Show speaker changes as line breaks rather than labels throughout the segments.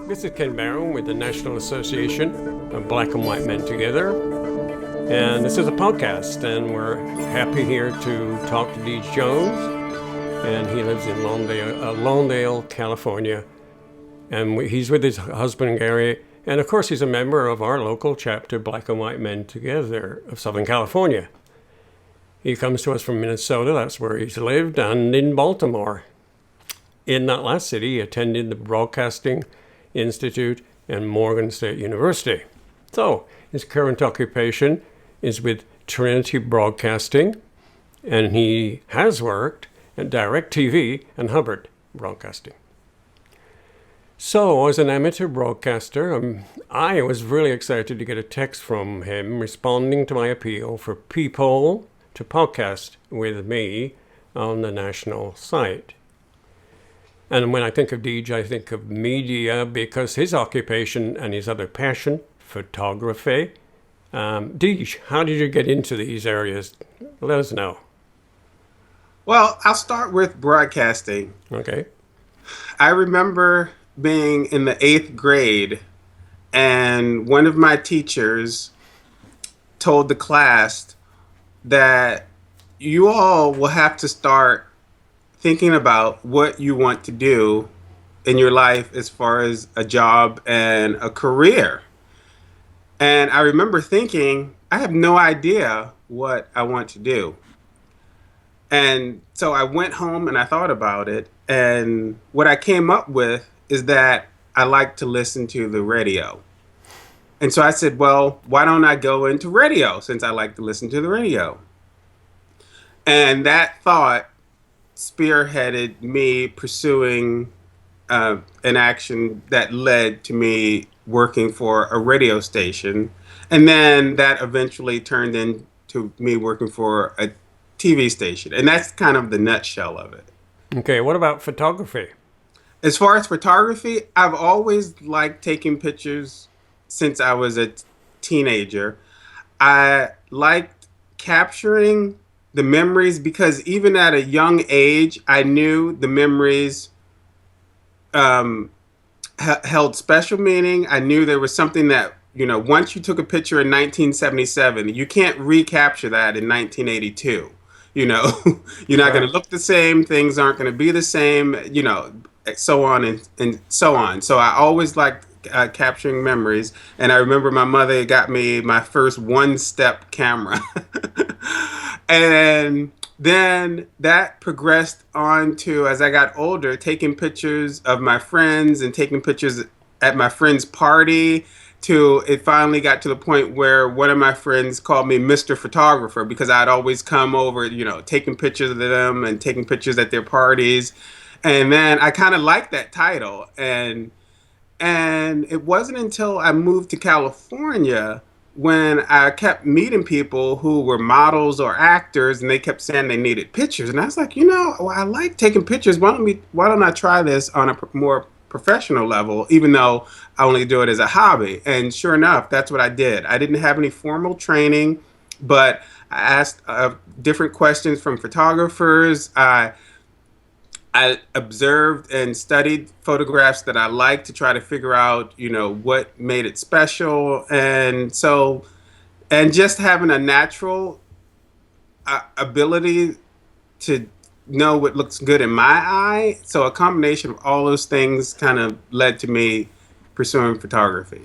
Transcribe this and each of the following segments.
This is Ken Barrow with the National Association of Black and White Men Together. And this is a podcast, and we're happy here to talk to Deej Jones. And he lives in Lawndale, California. And he's with his husband, Gary. And of course, he's a member of our local chapter, Black and White Men Together of Southern California. He comes to us from Minnesota, that's where he's lived, and in Baltimore. In that last city, he attended the Broadcasting Institute and Morgan State University. So, his current occupation is with Trinity Broadcasting, and he has worked at DirecTV and Hubbard Broadcasting. So, as an amateur broadcaster, I was really excited to get a text from him responding to my appeal for people to podcast with me on the national site. And when I think of Deej, I think of media because his occupation and his other passion, photography. Deej, how did you get into these areas? Let us know.
Well, I'll start with broadcasting.
Okay.
I remember being in the 8th grade, and one of my teachers told the class that you all will have to start thinking about what you want to do in your life as far as a job and a career. And I remember thinking, I have no idea what I want to do. And so I went home and I thought about it. And what I came up with is that I like to listen to the radio. And so I said, well, why don't I go into radio since I like to listen to the radio? And that thought spearheaded me pursuing an action that led to me working for a radio station. And then that eventually turned into me working for a TV station. And that's kind of the nutshell of it.
Okay, what about photography?
As far as photography, I've always liked taking pictures since I was a teenager. I liked capturing the memories because even at a young age, I knew the memories held special meaning. I knew there was something that, once you took a picture in 1977, you can't recapture that in 1982. You're not going to look the same. Things aren't going to be the same, so on and so on. So I always liked capturing memories. And I remember my mother got me my first one-step camera. And then that progressed on to, as I got older, taking pictures of my friends and taking pictures at my friend's party, to it finally got to the point where one of my friends called me Mr. Photographer because I'd always come over, taking pictures of them and taking pictures at their parties. And then I kind of liked that title. And it wasn't until I moved to California when I kept meeting people who were models or actors, and they kept saying they needed pictures. And I was like, I like taking pictures. Why don't I try this on a more professional level, even though I only do it as a hobby? And sure enough, that's what I did. I didn't have any formal training, but I asked different questions from photographers. I observed and studied photographs that I liked to try to figure out, what made it special. And just having a natural ability to know what looks good in my eye. So a combination of all those things kind of led to me pursuing photography.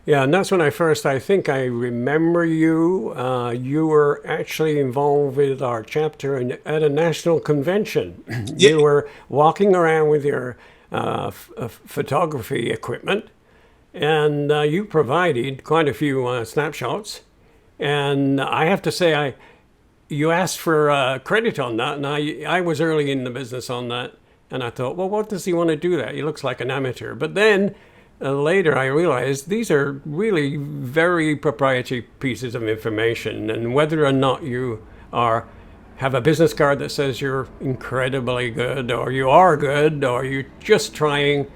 Yeah, and that's when I think I remember you. You were actually involved with our chapter at a national convention.
Yeah.
You were walking around with your photography equipment, and you provided quite a few snapshots. And I have to say, you asked for credit on that, and I was early in the business on that, and I thought, well, what does he want to do that? He looks like an amateur. But then later I realized these are really very proprietary pieces of information, and whether or not you have a business card that says you're incredibly good, or you are good, or you're just trying,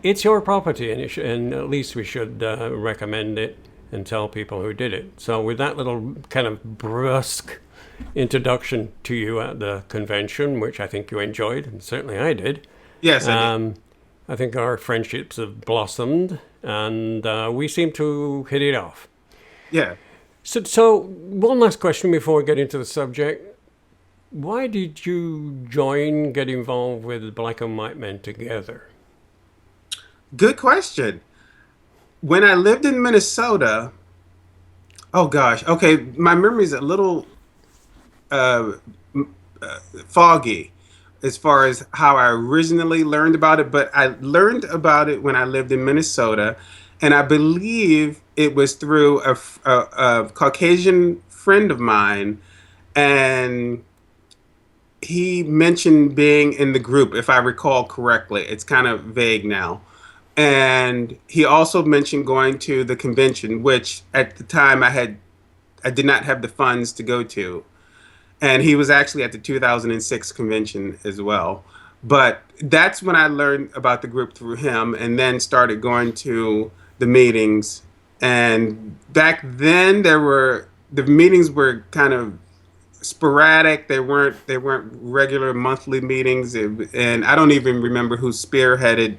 it's your property, and at least we should recommend it and tell people who did it. So with that little kind of brusque introduction to you at the convention, which I think you enjoyed, and certainly I did.
Yes, I did.
I think our friendships have blossomed, and we seem to hit it off.
Yeah.
So one last question before we get into the subject. Why did you get involved with Black and White Men Together?
Good question. When I lived in Minnesota, oh gosh, okay, my memory's a little uh, foggy as far as how I originally learned about it, but I learned about it when I lived in Minnesota, and I believe it was through a Caucasian friend of mine, and he mentioned being in the group, if I recall correctly. It's kind of vague now. And he also mentioned going to the convention, which at the time I did not have the funds to go to. And he was actually at the 2006 convention as well. But that's when I learned about the group through him, and then started going to the meetings. And back then, the meetings were kind of sporadic. They weren't regular monthly meetings, and I don't even remember who spearheaded,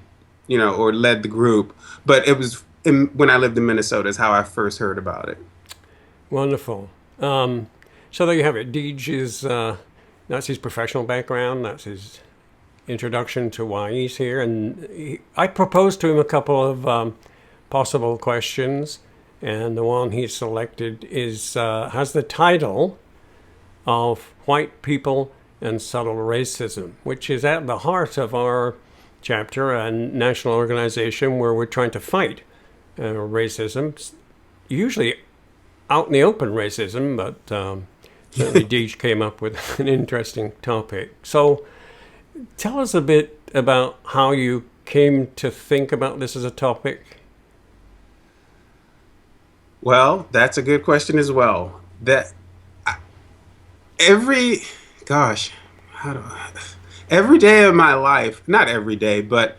or led the group. But it was when I lived in Minnesota is how I first heard about it.
Wonderful. So there you have it. Deej is, that's his professional background. That's his introduction to why he's here. And I proposed to him a couple of possible questions. And the one he selected has the title of White People and Subtle Racism, which is at the heart of our chapter and national organization where we're trying to fight racism, usually out in the open racism, but certainly Deej came up with an interesting topic. So tell us a bit about how you came to think about this as a topic.
Well, that's a good question as well. That every, gosh, every day of my life, not every day, but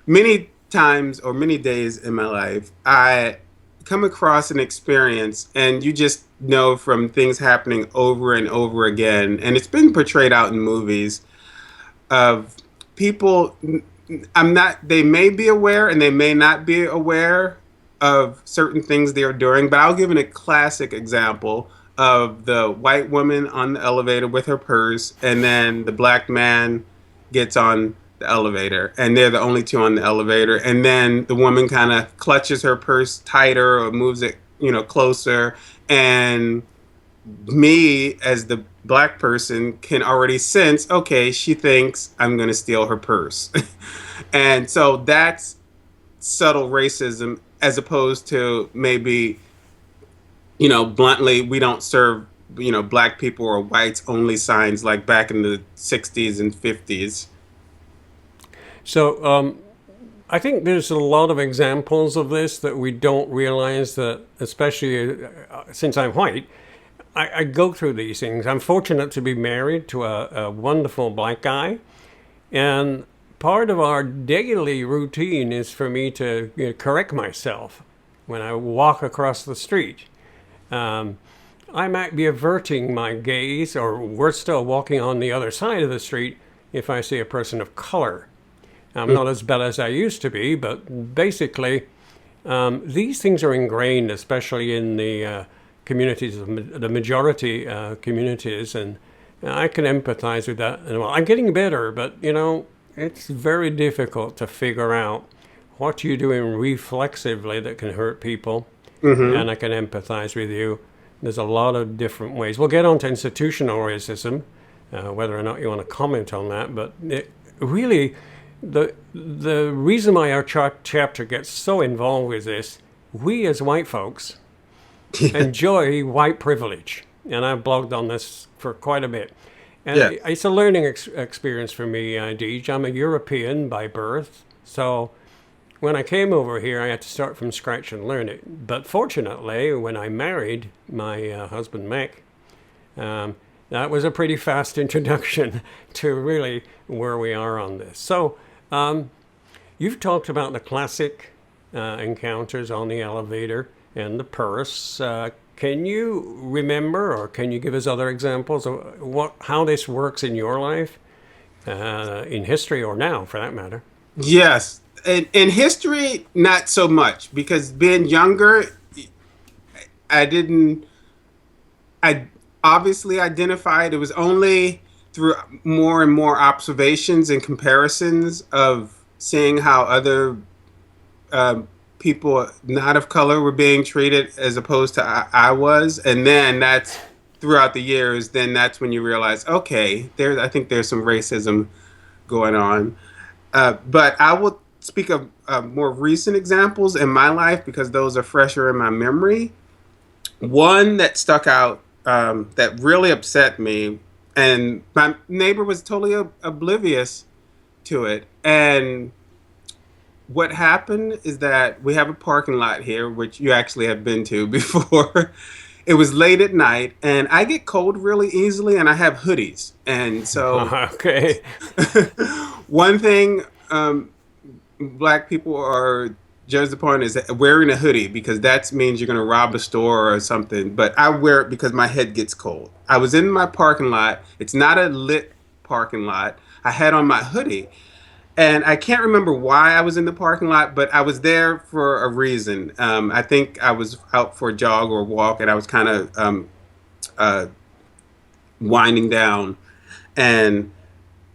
many times or many days in my life, I come across an experience, and you just know from things happening over and over again, and it's been portrayed out in movies of people. They may be aware and they may not be aware of certain things they are doing, but I'll give a classic example of the white woman on the elevator with her purse, and then the black man gets on the elevator, and they're the only two on the elevator, and then the woman kind of clutches her purse tighter or moves it, closer, and me as the black person can already sense, okay, she thinks I'm going to steal her purse. And so that's subtle racism, as opposed to maybe, bluntly, we don't serve, black people or whites only signs like back in the 60s and 50s.
So I think there's a lot of examples of this that we don't realize that, especially since I'm white, I go through these things. I'm fortunate to be married to a wonderful black guy, and part of our daily routine is for me to correct myself when I walk across the street. I might be averting my gaze, or worse still, walking on the other side of the street if I see a person of color. I'm not as bad as I used to be, but basically, these things are ingrained, especially in the communities, the majority communities, and I can empathize with that. And well, I'm getting better, but it's very difficult to figure out what you're doing reflexively that can hurt people, and I can empathize with you. There's a lot of different ways. We'll get on to institutional racism, whether or not you want to comment on that, but really, the reason why our chapter gets so involved with this, we as white folks enjoy white privilege, and I've blogged on this for quite a bit. And it's a learning experience for me, Deej. I'm a European by birth, so when I came over here, I had to start from scratch and learn it. But fortunately, when I married my husband, Mac, that was a pretty fast introduction to really where we are on this. So you've talked about the classic encounters on the elevator and the purse. Can you remember, or can you give us other examples of how this works in your life, in history or now, for that matter?
Yes. in history, not so much because being younger, I didn't. I obviously identified. It was only through more and more observations and comparisons of seeing how other uh, people not of color were being treated as opposed to I was, and then that's throughout the years. Then that's when you realize, okay, there. I think there's some racism going on. But I will speak of more recent examples in my life because those are fresher in my memory. One that stuck out that really upset me, and my neighbor was totally oblivious to it. And what happened is that we have a parking lot here, which you actually have been to before. It was late at night, and I get cold really easily, and I have hoodies. And so,
Okay.
one thing black people are judged upon is wearing a hoodie because that means you're going to rob a store or something. But I wear it because my head gets cold. I was in my parking lot. It's not a lit parking lot. I had on my hoodie. And I can't remember why I was in the parking lot, but I was there for a reason. I think I was out for a jog or a walk, and I was kind of uh, winding down. And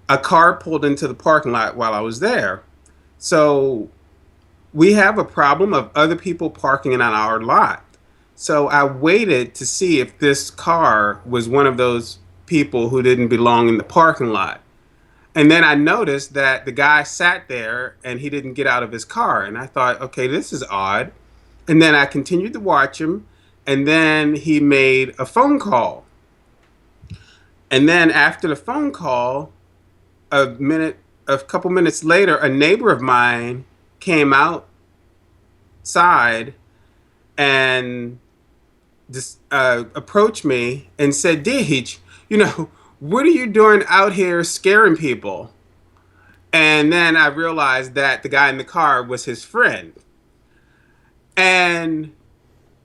a car pulled into the parking lot while I was there. So we have a problem of other people parking in our lot. So I waited to see if this car was one of those people who didn't belong in the parking lot. And then I noticed that the guy sat there and he didn't get out of his car. And I thought, okay, this is odd. And then I continued to watch him. And then he made a phone call. And then after the phone call, a couple minutes later, a neighbor of mine came outside and just approached me and said, Deej, what are you doing out here scaring people? And then I realized that the guy in the car was his friend. And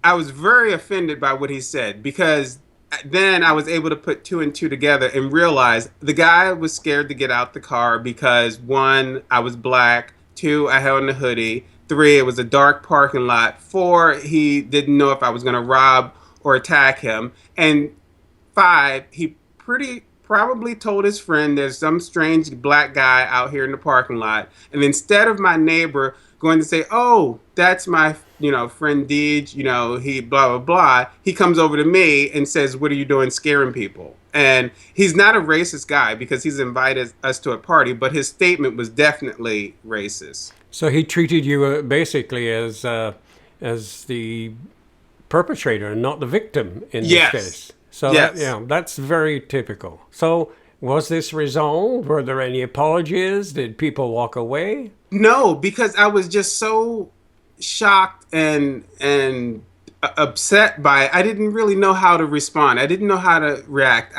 I was very offended by what he said because then I was able to put two and two together and realize the guy was scared to get out the car because one, I was black, two, I had on a hoodie, three, it was a dark parking lot, four, he didn't know if I was going to rob or attack him, and five, he probably told his friend there's some strange black guy out here in the parking lot, and instead of my neighbor going to say, oh, that's my friend Deej, he blah blah blah, he comes over to me and says, what are you doing scaring people? And he's not a racist guy because he's invited us to a party, but his statement was definitely racist.
So he treated you basically as the perpetrator and not the victim in this
Yes.
case. So
Yes.
that's very typical. So was this resolved? Were there any apologies? Did people walk away?
No, because I was just so shocked and upset by it. I didn't really know how to respond. I didn't know how to react.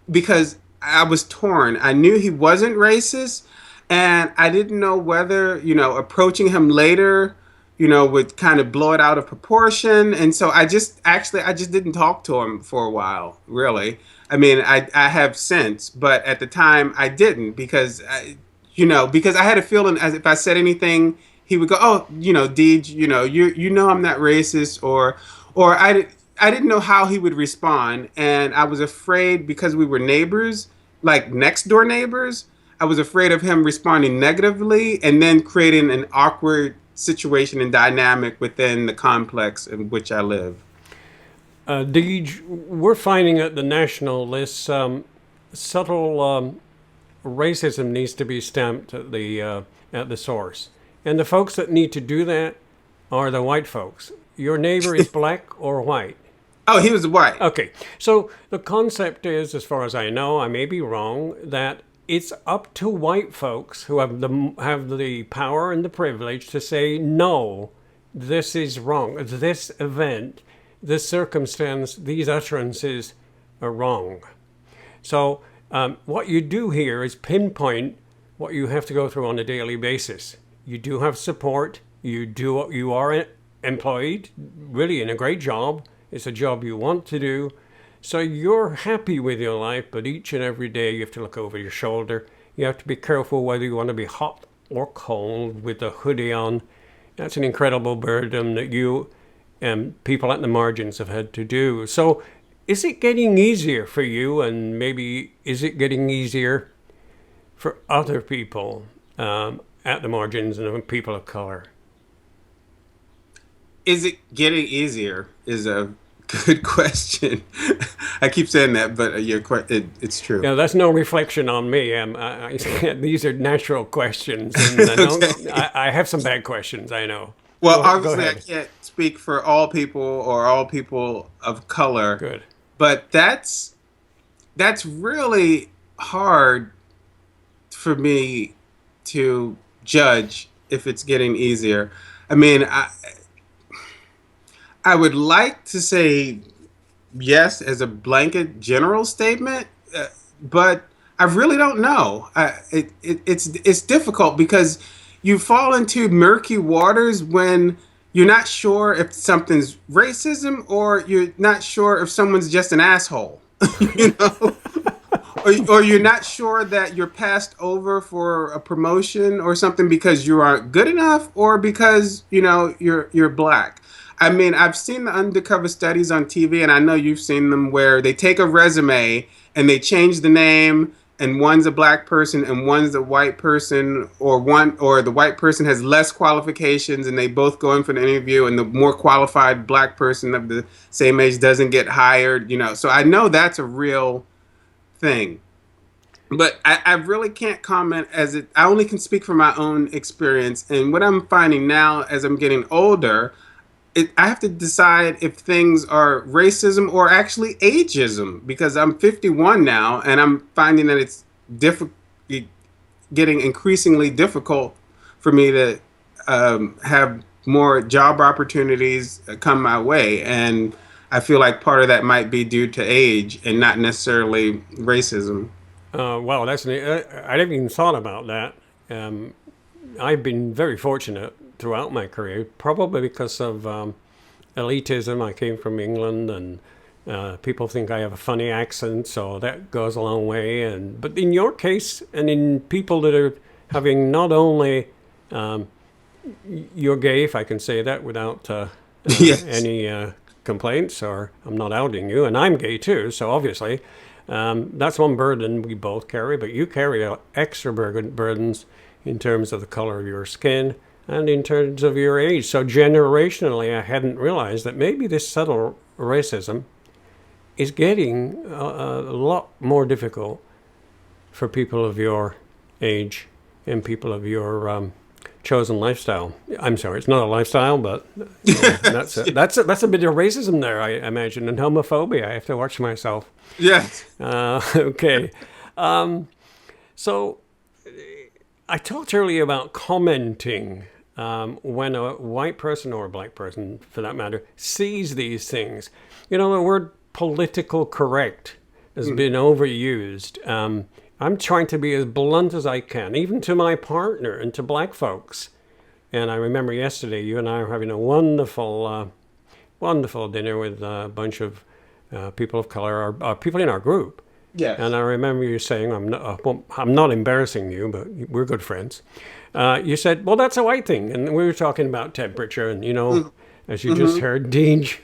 Because I was torn. I knew he wasn't racist, and I didn't know whether approaching him later would kind of blow it out of proportion. And so I just didn't talk to him for a while, really. I mean, I have since, but at the time I didn't because because I had a feeling as if I said anything, he would go, "Oh, Deej, I'm not racist," or I didn't know how he would respond, and I was afraid because we were neighbors, like next door neighbors. I was afraid of him responding negatively and then creating an awkward situation and dynamic within the complex in which I live.
Deej, we're finding at the national list subtle racism needs to be stamped at the source, and the folks that need to do that are the white folks. Your neighbor is black or white?
Oh, he was white.
Okay, so the concept is, as far as I know, I may be wrong, that it's up to white folks who have the power and the privilege to say, no, this is wrong. This event, this circumstance, these utterances are wrong. So what you do here is pinpoint what you have to go through on a daily basis. You do have support. You are employed, really in a great job. It's a job you want to do. So you're happy with your life, but each and every day you have to look over your shoulder. You have to be careful whether you want to be hot or cold with a hoodie on. That's an incredible burden that you and people at the margins have had to do. So is it getting easier for you, and maybe is it getting easier for other people at the margins and people of color?
Is it getting easier? Is a good question. I keep saying that, but it's true.
Yeah, that's no reflection on me. These are natural questions, and
Okay.
I have some bad questions. I know.
Well,
Go
obviously, I
ahead.
can't speak for all people or all people of color,
Good.
but that's really hard for me to judge if it's getting easier. I mean, I would like to say yes as a blanket general statement, but I really don't know. It's difficult because you fall into murky waters when you're not sure if something's racism or you're not sure if someone's just an asshole. you know, or you're not sure that you're passed over for a promotion or something because you aren't good enough or because you're black. I mean, I've seen the undercover studies on TV, and I know you've seen them where they take a resume and they change the name, and one's a black person and one's a white person, or the white person has less qualifications, and they both go in for the interview, and the more qualified black person of the same age doesn't get hired. So I know that's a real thing. But I really can't comment I only can speak from my own experience. And what I'm finding now as I'm getting older, I have to decide if things are racism or actually ageism because I'm 51 now and I'm finding that it's getting increasingly difficult for me to have more job opportunities come my way. And I feel like part of that might be due to age and not necessarily racism.
Wow, I never even thought about that. Um, I've been very fortunate throughout my career, probably because of elitism. I came from England, and people think I have a funny accent, so that goes a long way. But in your case, and in people that are having not only you're gay, if I can say that without
Yes.
any complaints, or I'm not outing you, and I'm gay too, so obviously that's one burden we both carry, but you carry extra burdens in terms of the color of your skin and in terms of your age. So generationally, I hadn't realized that maybe this subtle racism is getting a lot more difficult for people of your age and people of your chosen lifestyle. I'm sorry, it's not a lifestyle, but that's a bit of racism there, I imagine, and homophobia. I have to watch myself.
Yes.
Okay. So I talked earlier about commenting when a white person or a black person, for that matter, sees these things. The word political correct has been overused. I'm trying to be as blunt as I can, even to my partner and to black folks. And I remember yesterday, you and I were having a wonderful, wonderful dinner with a bunch of people of color, our people in our group.
Yes.
And I remember you saying, I'm not embarrassing you, but we're good friends. You said, well, that's a white thing. And we were talking about temperature. And, as you just heard, Deej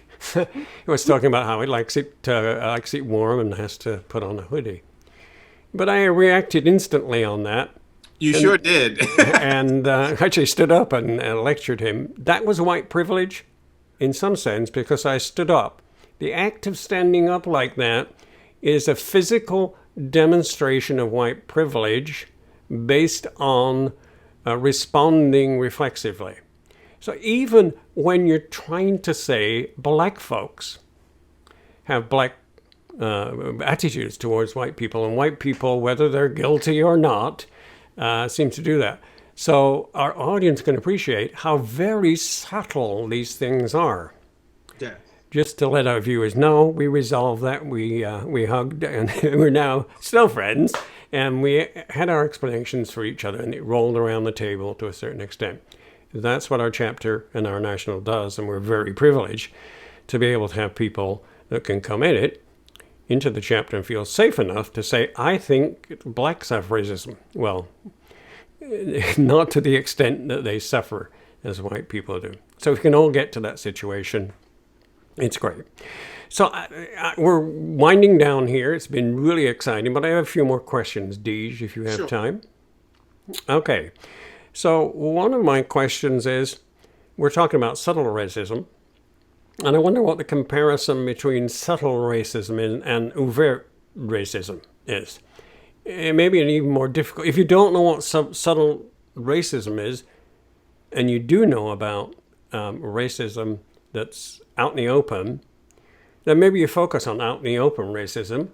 was talking about how he likes it warm and has to put on a hoodie. But I reacted instantly on that.
You sure did.
And actually stood up and lectured him. That was white privilege in some sense because I stood up. The act of standing up like that is a physical demonstration of white privilege based on responding reflexively. So even when you're trying to say black folks have black attitudes towards white people, and white people, whether they're guilty or not, seem to do that. So our audience can appreciate how very subtle these things are.
Yes.
Just to let our viewers know, we resolved that. We hugged, and we're now still friends. And we had our explanations for each other, and it rolled around the table to a certain extent. That's what our chapter and our national does, and we're very privileged to be able to have people that can come in it into the chapter and feel safe enough to say, I think blacks have racism. Well, not to the extent that they suffer as white people do. So if we can all get to that situation, it's great. So we're winding down here. It's been really exciting, but I have a few more questions, Deej, if you have
Sure.
time. Okay. So one of my questions is, we're talking about subtle racism, and I wonder what the comparison between subtle racism and overt racism is. It may be an even more difficult. If you don't know what subtle racism is, and you do know about racism that's out in the open, then maybe you focus on out in the open racism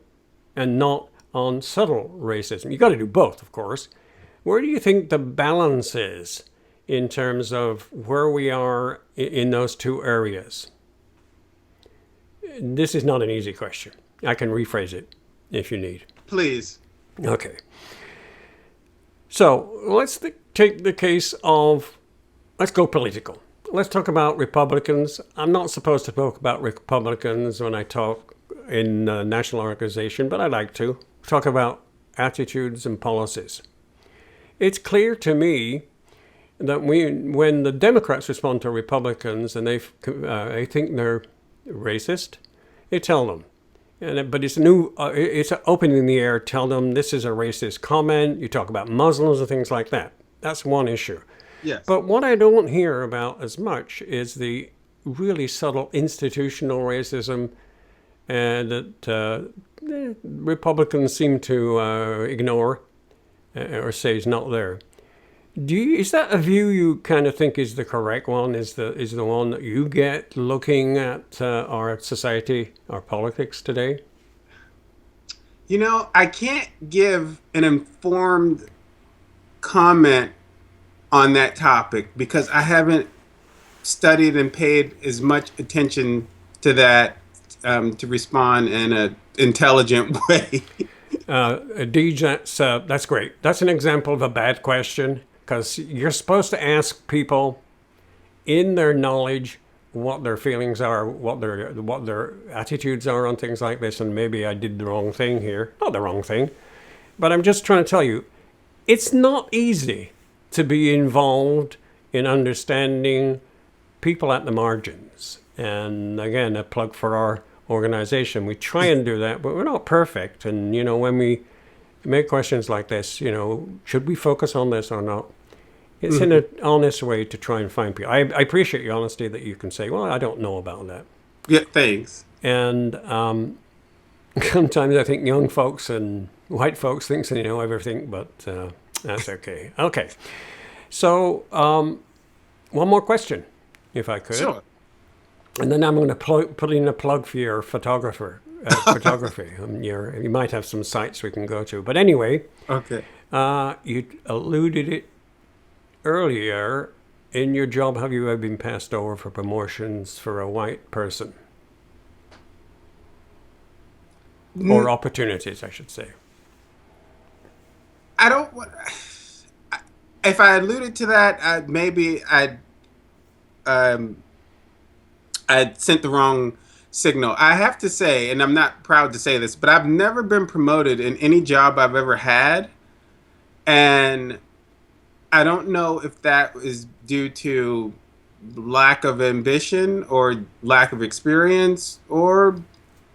and not on subtle racism. You got to do both, of course. Where do you think the balance is in terms of where we are in those two areas? This is not an easy question. I can rephrase it if you need.
Please.
Okay. So let's take the case of, let's go political. Let's talk about Republicans. I'm not supposed to talk about Republicans when I talk in a national organization, but I like to talk about attitudes and policies. It's clear to me that when the Democrats respond to Republicans and they think they're racist, they tell them. But it's it's open in the air. Tell them this is a racist comment. You talk about Muslims and things like that. That's one issue.
Yes.
But what I don't hear about as much is the really subtle institutional racism that Republicans seem to ignore or say is not there. Is that a view you kind of think is the correct one? Is the one that you get looking at our society, our politics today?
I can't give an informed comment on that topic because I haven't studied and paid as much attention to that to respond in an intelligent way.
Deej, that's great. That's an example of a bad question, because you're supposed to ask people in their knowledge what their feelings are, what their attitudes are on things like this, and maybe I did the wrong thing here. Not the wrong thing, but I'm just trying to tell you, it's not easy to be involved in understanding people at the margins. And again, a plug for our organization. We try and do that, but we're not perfect. And, when we make questions like this, should we focus on this or not? It's in an honest way to try and find people. I appreciate your honesty that you can say, well, I don't know about that.
Yeah, thanks.
And sometimes I think young folks and white folks think they know everything, but that's okay. Okay. So one more question, if I could.
Sure.
And then I'm going to put in a plug for your photography. You might have some sites we can go to. But anyway,
Okay.
You alluded it earlier. In your job, have you ever been passed over for promotions for a white person? Or opportunities, I should say.
I don't. If I alluded to that, maybe I'd sent the wrong signal. I have to say, and I'm not proud to say this, but I've never been promoted in any job I've ever had, and I don't know if that is due to lack of ambition or lack of experience or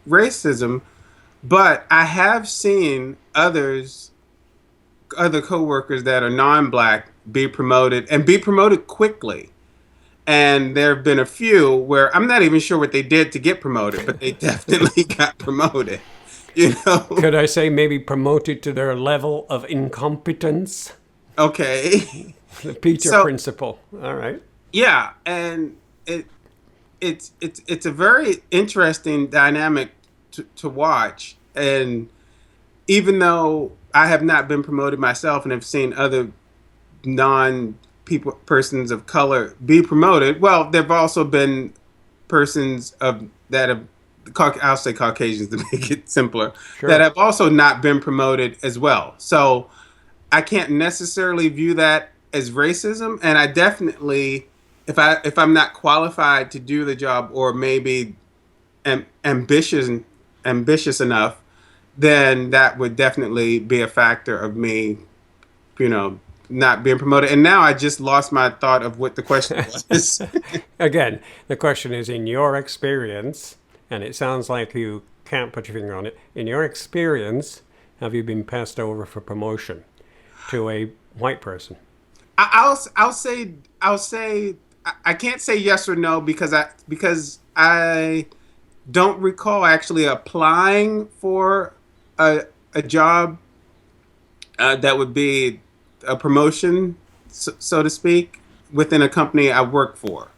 racism, but I have seen other coworkers that are non-black be promoted and be promoted quickly. And there have been a few where I'm not even sure what they did to get promoted, but they definitely got promoted.
Could I say maybe promoted to their level of incompetence?
Okay.
The Peter principle. All right.
Yeah, and it's a very interesting dynamic to watch. And even though I have not been promoted myself and have seen other persons of color be promoted, well, there've also been persons that have, I'll say Caucasians to make it simpler,
Sure.
that have also not been promoted as well. So I can't necessarily view that as racism, and I definitely, if I'm not qualified to do the job, or maybe am ambitious enough, then that would definitely be a factor of me, not being promoted. And now I just lost my thought of what the question was.
Again, the question is, in your experience, and it sounds like you can't put your finger on it, in your experience, have you been passed over for promotion to a white person?
I'll say I can't say yes or no because I don't recall actually applying for a job that would be a promotion, so to speak, within a company I work for.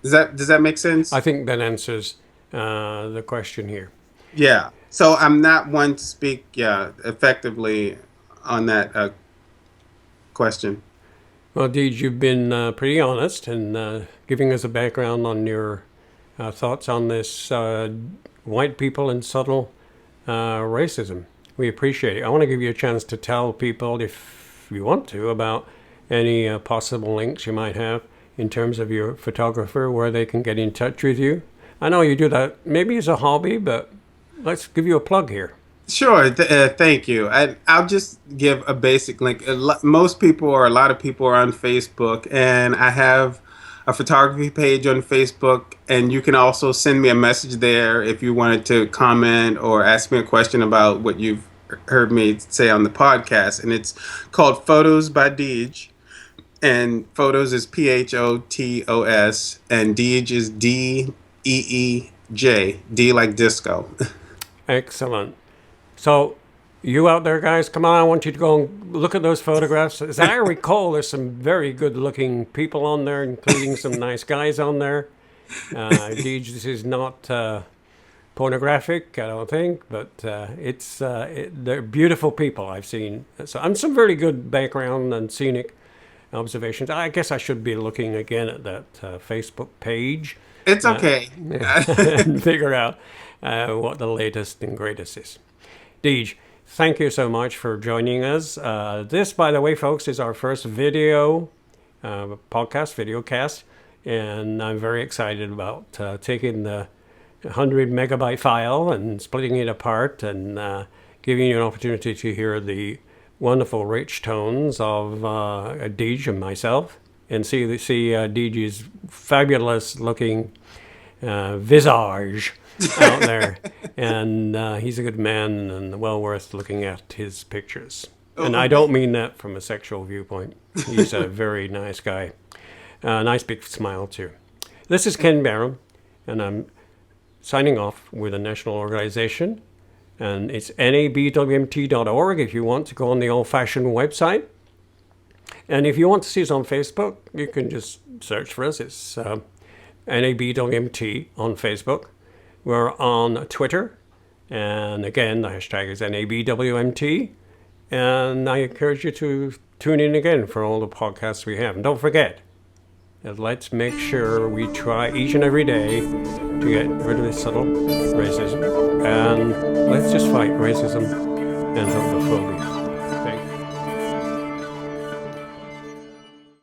Does that make sense?
I think that answers the question here.
Yeah. So I'm not one to speak, effectively on that question.
Well, Deej, you've been pretty honest and giving us a background on your thoughts on this white people and subtle racism. We appreciate it. I want to give you a chance to tell people, if you want to, about any possible links you might have in terms of your photographer, where they can get in touch with you. I know you do that maybe as a hobby, but let's give you a plug here.
Sure. Thank you. I'll just give a basic link. Most people, or a lot of people, are on Facebook, and I have a photography page on Facebook, and you can also send me a message there if you wanted to comment or ask me a question about what you've heard me say on the podcast. And it's called Photos by Deej, and Photos is PHOTOS, and Deej is DEEJ, D like disco.
Excellent. So, you out there, guys, come on, I want you to go and look at those photographs. As I recall, there's some very good-looking people on there, including some nice guys on there. Deej, this is not pornographic, I don't think, but they're beautiful people I've seen. So, and some very good background and scenic observations. I guess I should be looking again at that Facebook page.
It's okay.
And figure out what the latest and greatest is. Deej, thank you so much for joining us. This, by the way, folks, is our first video cast, and I'm very excited about taking the 100 megabyte file and splitting it apart and giving you an opportunity to hear the wonderful rich tones of Deej and myself, and see Deej's fabulous looking visage out there. And he's a good man and well worth looking at his pictures. And I don't mean that from a sexual viewpoint. He's a very nice guy. Nice big smile too. This is Ken Barham, and I'm signing off with a national organization, and it's nabwmt.org if you want to go on the old-fashioned website. And if you want to see us on Facebook, you can just search for us. It's NABWMT on Facebook. We're on Twitter, and again, the hashtag is NABWMT. And I encourage you to tune in again for all the podcasts we have. And don't forget, let's make sure we try each and every day to get rid of this subtle racism. And let's just fight racism and homophobia.